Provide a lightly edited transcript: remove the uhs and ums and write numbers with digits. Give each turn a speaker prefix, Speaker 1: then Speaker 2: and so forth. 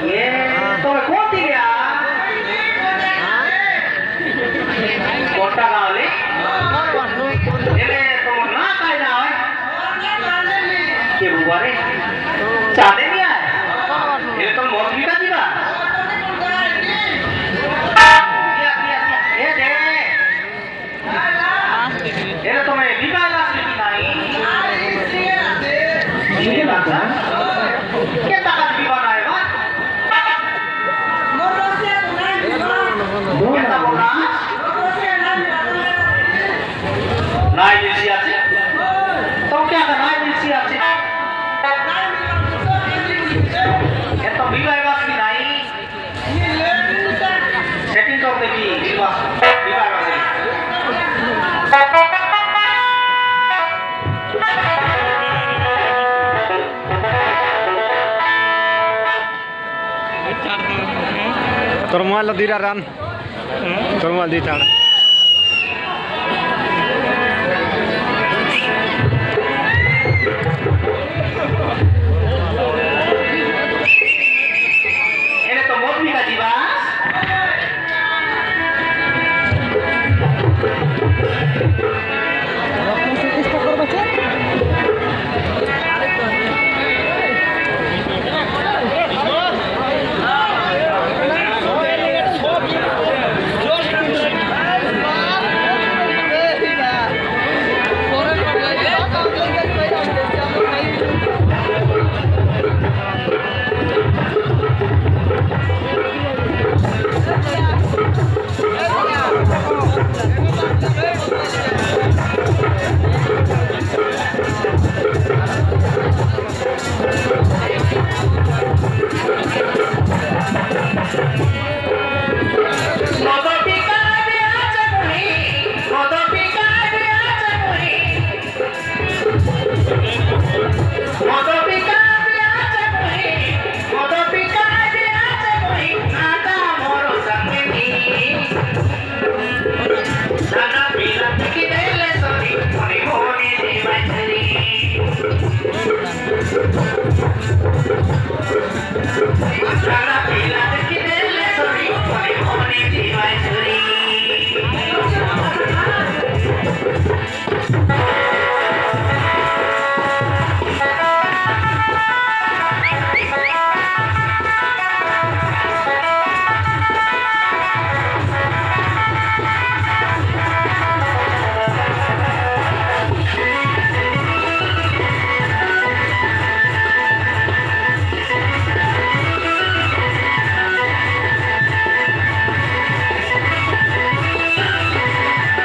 Speaker 1: ये तो कौन थी क्या कोटा गावले ये तो ना काय ना है के बुआरे चाहते नहीं आए ये तो मौसमी का जीवा ये तो मैं दीपा लास्ट की नहीं ये बात है क्या ताकत दीपा ना है बात क्या ताकत ना नाई मिर्ची आती तो क्या था नाई मिर्ची आती ये तो दीपा लास्ट की नहीं सेटिंग करते भी दीपा लास्ट
Speaker 2: তোর মোবাইল দিরা রান তোর মোবাইল দিই ছাড়